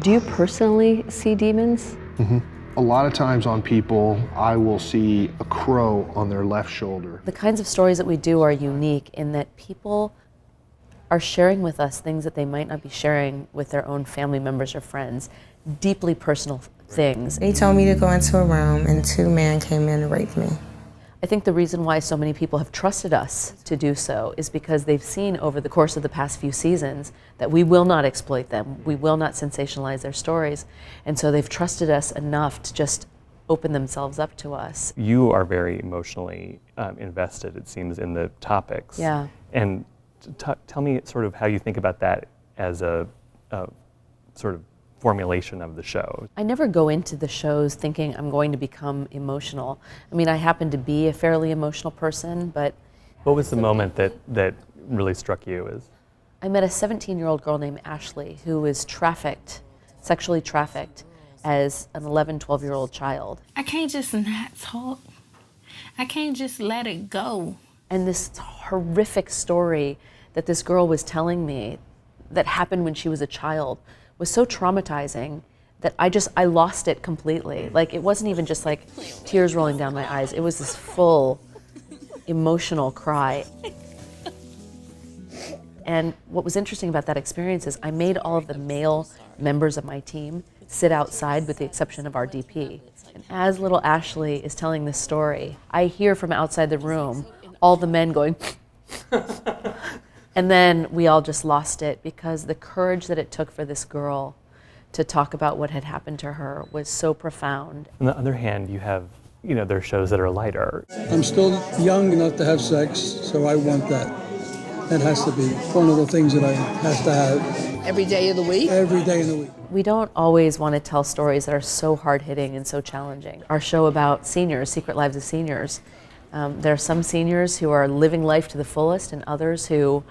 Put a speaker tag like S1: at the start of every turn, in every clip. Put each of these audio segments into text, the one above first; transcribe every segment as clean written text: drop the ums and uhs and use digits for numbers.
S1: Do you personally see demons?
S2: A lot of times on people, I will see a crow on their left shoulder.
S1: The kinds of stories that we do are unique in that people are sharing with us things that they might not be sharing with their own family members or friends, deeply personal things.
S3: He told me to go into a room and two men came in and raped me.
S1: I think the reason why so many people have trusted us to do so is because they've seen over the course of the past few seasons that we will not exploit them, we will not sensationalize their stories, and so they've trusted us enough to just open themselves up to us.
S4: You are very emotionally invested, it seems, in the topics.
S1: Yeah.
S4: And tell me sort of how you think about that as a sort of formulation of the show.
S1: I never go into the shows thinking I'm going to become emotional. I mean, I happen to be a fairly emotional person, but...
S4: What was the moment that really struck you as?
S1: I met a 17-year-old girl named Ashley who was sexually trafficked as an 11, 12-year-old child.
S5: I can't just not talk. I can't just let it go.
S1: And this horrific story that this girl was telling me that happened when she was a child was so traumatizing that I lost it completely. Like, it wasn't even just like tears rolling down my eyes. It was this full emotional cry. And what was interesting about that experience is I made all of the male members of my team sit outside with the exception of our DP. And as little Ashley is telling this story, I hear from outside the room all the men going, and then we all just lost it because the courage that it took for this girl to talk about what had happened to her was so profound.
S4: On the other hand, you have, there are shows that are lighter.
S6: I'm still young enough to have sex, so I want that. That has to be one of the things that I have to have.
S5: Every day of the week?
S6: Every day of the week.
S1: We don't always want to tell stories that are so hard-hitting and so challenging. Our show about seniors, Secret Lives of Seniors, there are some seniors who are living life to the fullest and others who,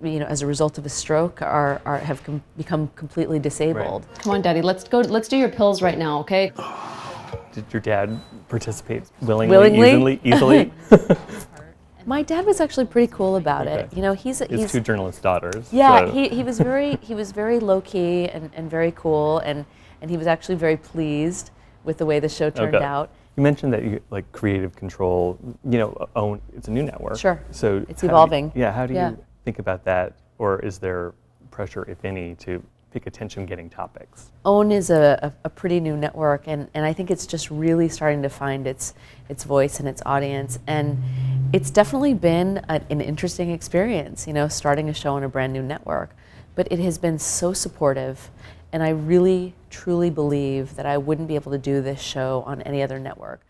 S1: as a result of a stroke have become completely disabled.
S4: Right.
S7: Come on, Daddy, let's do your pills right now, okay?
S4: Did your dad participate willingly? Easily?
S1: My dad was actually pretty cool about it.
S4: He's two journalist daughters.
S1: Yeah,
S4: so.
S1: he was very low key and very cool, and he was actually very pleased with the way the show turned out.
S4: You mentioned that you like Creative Control. OWN. It's a new network.
S1: Sure.
S4: So
S1: it's evolving.
S4: How do you think about that, or is there pressure, if any, to pick attention-getting topics?
S1: OWN is a pretty new network, and I think it's just really starting to find its voice and its audience, and it's definitely been an interesting experience, starting a show on a brand new network. But it has been so supportive, and I really, truly believe that I wouldn't be able to do this show on any other network.